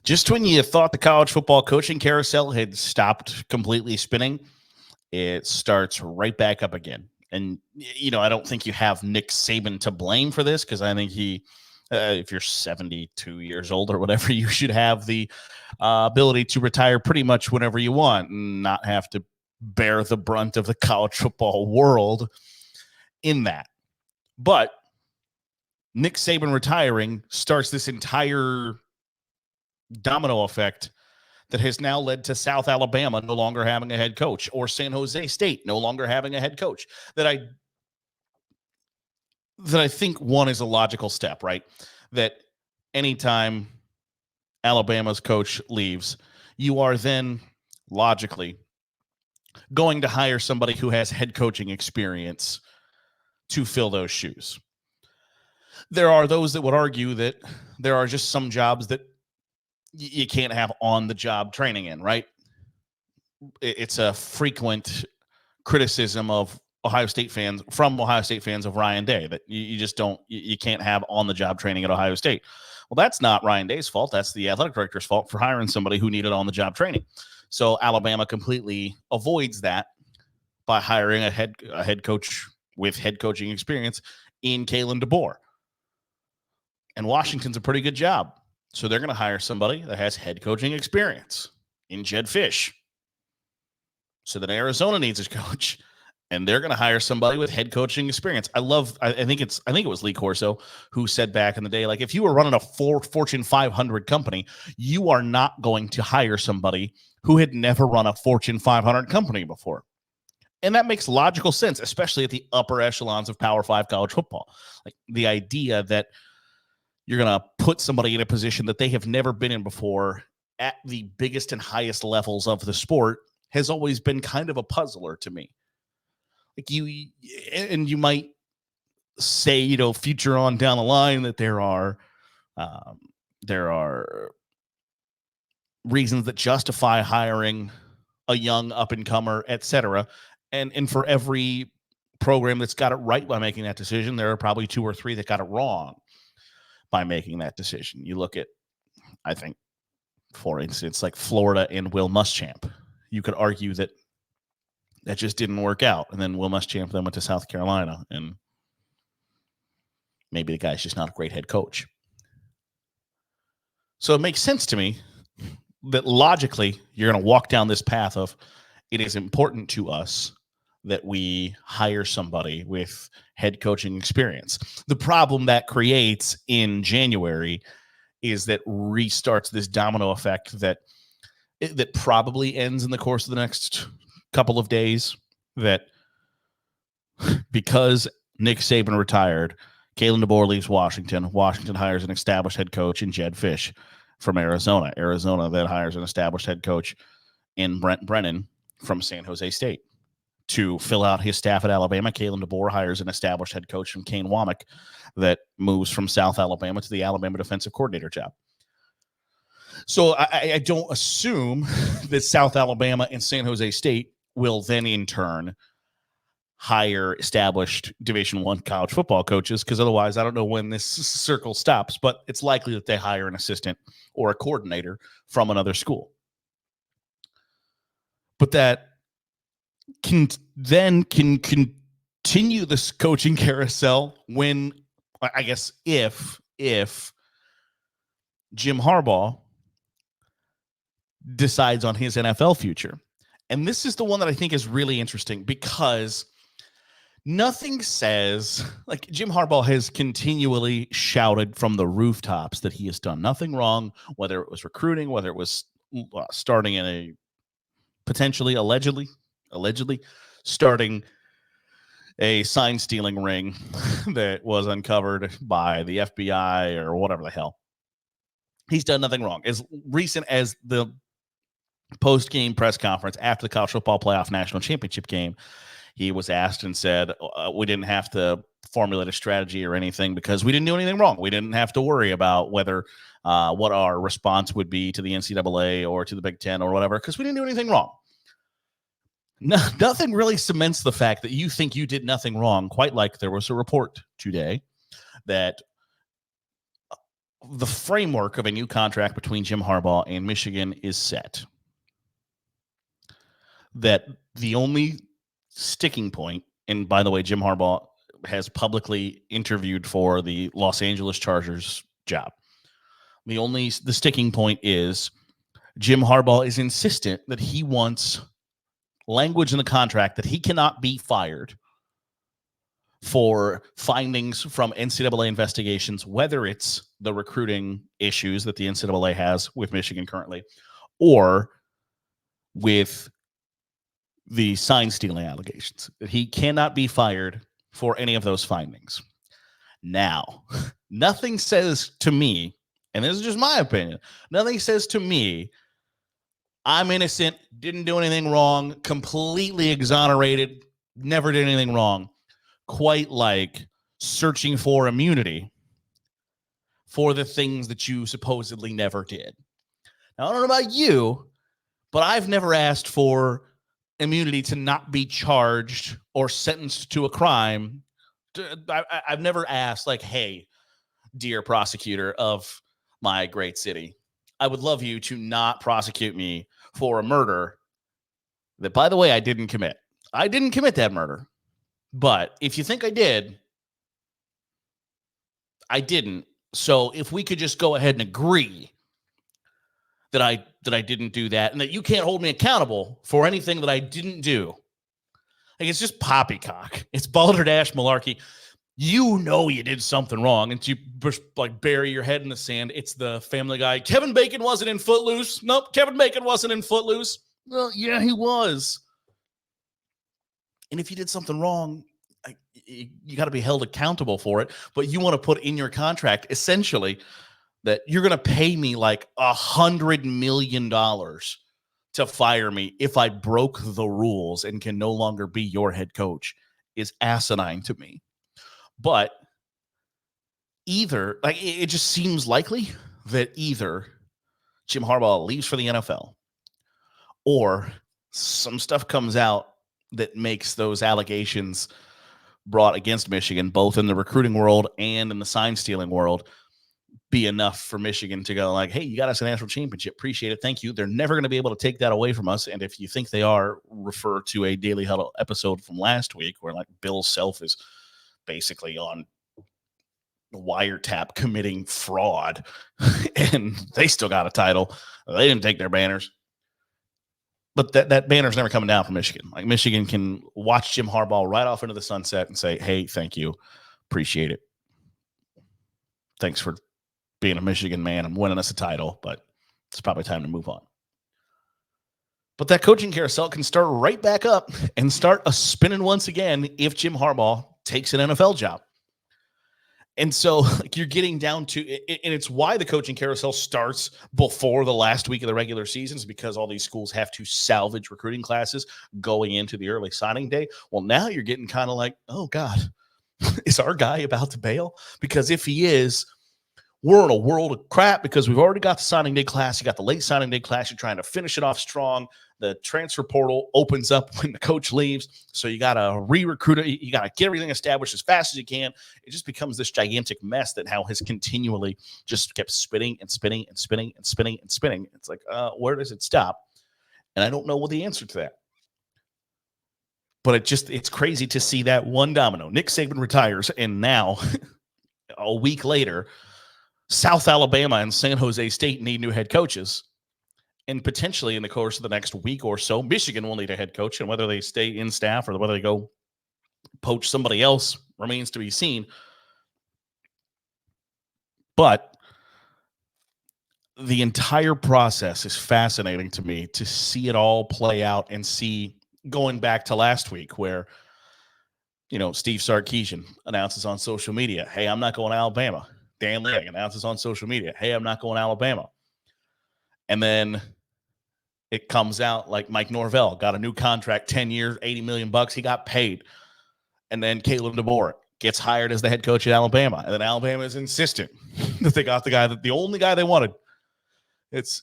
Just when you thought the college football coaching carousel had stopped completely spinning, it starts right back up again. And, I don't think you have Nick Saban to blame for this because I think if you're 72 years old or whatever, you should have the ability to retire pretty much whenever you want and not have to bear the brunt of the college football world in that. But Nick Saban retiring starts this entire domino effect that has now led to South Alabama no longer having a head coach, or San Jose State no longer having a head coach. That I think one is a logical step, right? That anytime Alabama's coach leaves, you are then logically going to hire somebody who has head coaching experience to fill those shoes. There are those that would argue that there are just some jobs that you can't have on-the-job training in, right? It's a frequent criticism of Ohio State fans of Ryan Day that you just don't, you can't have on-the-job training at Ohio State. Well, that's not Ryan Day's fault. That's the athletic director's fault for hiring somebody who needed on-the-job training. So Alabama completely avoids that by hiring a head coach with head coaching experience in Kalen DeBoer. And Washington's a pretty good job. So they're going to hire somebody that has head coaching experience in Jedd Fisch. So then Arizona needs a coach, and they're going to hire somebody with head coaching experience. I think it was Lee Corso who said back in the day, like, if you were running a Fortune 500 company, you are not going to hire somebody who had never run a Fortune 500 company before. And that makes logical sense, especially at the upper echelons of Power 5 college football. Like the idea that you're going to put somebody in a position that they have never been in before at the biggest and highest levels of the sport has always been kind of a puzzler to me. Like you might say, future on down the line that there are reasons that justify hiring a young up-and-comer, etc. And for every program that's got it right by making that decision, there are probably 2 or 3 that got it wrong by making that decision. You look at, I think, for instance, like Florida and Will Muschamp. You could argue that just didn't work out. And then Will Muschamp then went to South Carolina, and maybe the guy's just not a great head coach. So it makes sense to me that logically you're going to walk down this path of it is important to us that we hire somebody with head coaching experience. The problem that creates in January is that restarts this domino effect that probably ends in the course of the next couple of days, that because Nick Saban retired, Kalen DeBoer leaves Washington. Washington hires an established head coach in Jedd Fisch from Arizona. Arizona then hires an established head coach in Brent Brennan from San Jose State. To fill out his staff at Alabama, Kalen DeBoer hires an established head coach from Kane Womack that moves from South Alabama to the Alabama defensive coordinator job. So I don't assume that South Alabama and San Jose State will then in turn hire established Division I college football coaches, because otherwise I don't know when this circle stops, but it's likely that they hire an assistant or a coordinator from another school. But that can continue this coaching carousel when, I guess, if Jim Harbaugh decides on his NFL future. And this is the one that I think is really interesting, because nothing says, like, Jim Harbaugh has continually shouted from the rooftops that he has done nothing wrong, whether it was recruiting, whether it was starting in a potentially, allegedly starting a sign-stealing ring that was uncovered by the FBI or whatever the hell. He's done nothing wrong. As recent as the post-game press conference after the college football playoff national championship game, he was asked and said, we didn't have to formulate a strategy or anything because we didn't do anything wrong. We didn't have to worry about whether what our response would be to the NCAA or to the Big Ten or whatever, because we didn't do anything wrong. Nothing really cements the fact that you think you did nothing wrong, quite like there was a report today that the framework of a new contract between Jim Harbaugh and Michigan is set. That the only sticking point, and by the way, Jim Harbaugh has publicly interviewed for the Los Angeles Chargers job. The sticking point is Jim Harbaugh is insistent that he wants language in the contract that he cannot be fired for findings from NCAA investigations, whether it's the recruiting issues that the NCAA has with Michigan currently, or with the sign stealing allegations. That he cannot be fired for any of those findings. Now, nothing says to me, and this is just my opinion, nothing says to me, I'm innocent, didn't do anything wrong, completely exonerated, never did anything wrong, quite like searching for immunity for the things that you supposedly never did. Now, I don't know about you, but I've never asked for immunity to not be charged or sentenced to a crime. I've never asked, like, hey, dear prosecutor of my great city, I would love you to not prosecute me for a murder that, by the way, I didn't commit. I didn't commit that murder. But if you think I did, I didn't. So if we could just go ahead and agree that I didn't do that and that you can't hold me accountable for anything that I didn't do. Like, it's just poppycock. It's balderdash malarkey. You know you did something wrong, and you just like bury your head in the sand. It's the Family Guy. Kevin Bacon wasn't in Footloose. Nope, Kevin Bacon wasn't in Footloose. Well, yeah, he was. And if you did something wrong, you got to be held accountable for it. But you want to put in your contract, essentially, that you're going to pay me like $100 million to fire me if I broke the rules and can no longer be your head coach is asinine to me. But either, like, it just seems likely that either Jim Harbaugh leaves for the NFL or some stuff comes out that makes those allegations brought against Michigan, both in the recruiting world and in the sign stealing world, be enough for Michigan to go like, hey, you got us a national championship. Appreciate it. Thank you. They're never going to be able to take that away from us. And if you think they are, refer to a Daily Huddle episode from last week where like Bill Self is basically on wiretap committing fraud and they still got a title. They didn't take their banners. But that banner's never coming down from Michigan. Like, Michigan can watch Jim Harbaugh right off into the sunset and say, hey, thank you. Appreciate it. Thanks for being a Michigan man and winning us a title, but it's probably time to move on. But that coaching carousel can start right back up and start a spinning once again if Jim Harbaugh takes an NFL job. And so, like, you're getting down to it, and it's why the coaching carousel starts before the last week of the regular seasons, because all these schools have to salvage recruiting classes going into the early signing day. Well, now you're getting kind of like, oh God, is our guy about to bail? Because if he is, we're in a world of crap because we've already got the signing day class. You got the late signing day class. You're trying to finish it off strong. The transfer portal opens up when the coach leaves. So you got to re-recruit it. You got to get everything established as fast as you can. It just becomes this gigantic mess that now has continually just kept spinning and spinning and spinning and spinning and spinning. It's like, where does it stop? And I don't know what the answer to that. But it's crazy to see that one domino. Nick Saban retires, and now a week later, South Alabama and San Jose State need new head coaches. And potentially in the course of the next week or so, Michigan will need a head coach. And whether they stay in staff or whether they go poach somebody else remains to be seen. But the entire process is fascinating to me to see it all play out and see, going back to last week where, Steve Sarkisian announces on social media, hey, I'm not going to Alabama. Dan Lanning announces on social media, hey, I'm not going to Alabama. And then it comes out like Mike Norvell got a new contract, 10 years, $80 million. He got paid. And then Caleb DeBoer gets hired as the head coach at Alabama. And then Alabama is insistent that they got the only guy they wanted. It's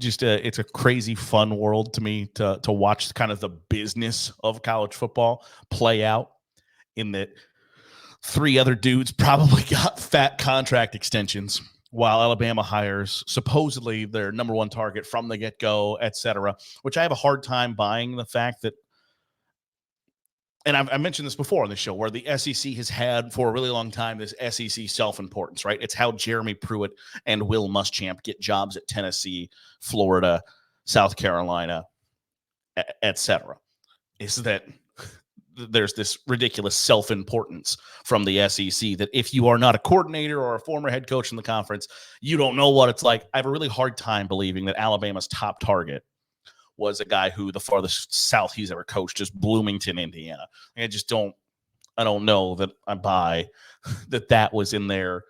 just it's a crazy fun world to me to watch kind of the business of college football play out, in that 3 other dudes probably got fat contract extensions while Alabama hires supposedly their number one target from the get-go, etc., which I have a hard time buying the fact that, and I mentioned this before on the show, where the SEC has had for a really long time this SEC self-importance, right? It's how Jeremy Pruitt and Will Muschamp get jobs at Tennessee, Florida, South Carolina, etc. Is that there's this ridiculous self-importance from the SEC that if you are not a coordinator or a former head coach in the conference, you don't know what it's like. I have a really hard time believing that Alabama's top target was a guy who the farthest south he's ever coached is Bloomington, Indiana. I don't know that I buy that was in there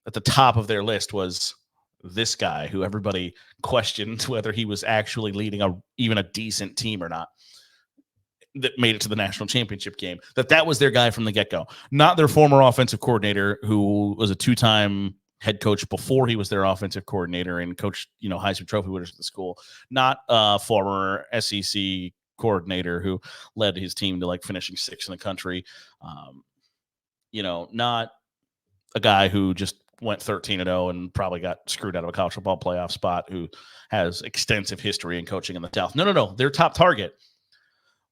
at the top of their list was this guy who everybody questioned whether he was actually leading even a decent team or not, that made it to the national championship game, that was their guy from the get-go, not their former offensive coordinator who was a 2-time head coach before he was their offensive coordinator and coached, Heisman Trophy winners at the school, not a former SEC coordinator who led his team to finishing 6th in the country. Not a guy who just went 13-0 and probably got screwed out of a college football playoff spot, who has extensive history in coaching in the South. No. Their top target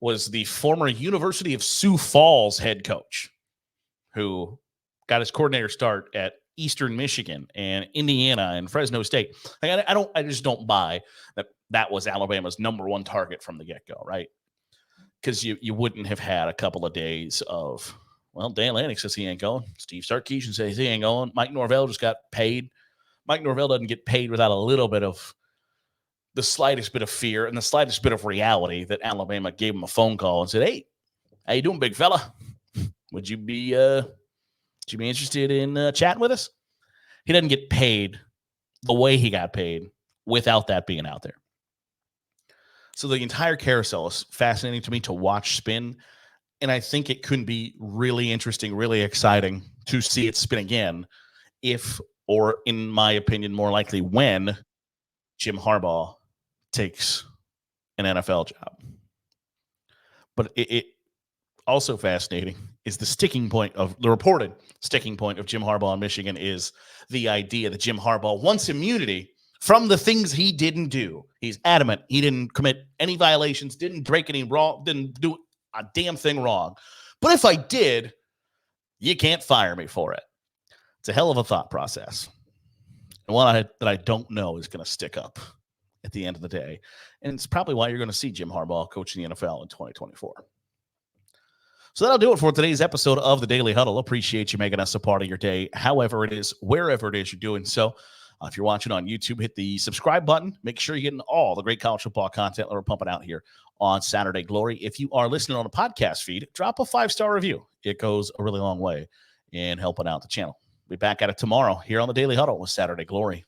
was the former University of Sioux Falls head coach who got his coordinator start at Eastern Michigan and Indiana and Fresno State. I just don't buy that was Alabama's number one target from the get-go, right? Because you wouldn't have had a couple of days of, Dan Lanning says he ain't going. Steve Sarkisian says he ain't going. Mike Norvell just got paid. Mike Norvell doesn't get paid without a little bit of the slightest bit of fear and the slightest bit of reality that Alabama gave him a phone call and said, "Hey, how you doing, big fella? Would you be interested in chatting with us?" He doesn't get paid the way he got paid without that being out there. So the entire carousel is fascinating to me to watch spin, and I think it could be really interesting, really exciting to see it spin again if, or in my opinion, more likely when, Jim Harbaugh takes an NFL job. But it also fascinating is the reported sticking point of Jim Harbaugh in Michigan is the idea that Jim Harbaugh wants immunity from the things he didn't do. He's adamant he didn't commit any violations, didn't break any wrong, didn't do a damn thing wrong. But if I did, you can't fire me for it. It's a hell of a thought process. And one that I don't know is going to stick up at the end of the day. And it's probably why you're going to see Jim Harbaugh coaching the NFL in 2024. So that'll do it for today's episode of the Daily Huddle. Appreciate you making us a part of your day, however it is, wherever it is you're doing so. If you're watching on YouTube, hit the subscribe button. Make sure you're getting all the great college football content that we're pumping out here on Saturday Glory. If you are listening on a podcast feed, drop a 5-star review. It goes a really long way in helping out the channel. We'll be back at it tomorrow here on the Daily Huddle with Saturday Glory.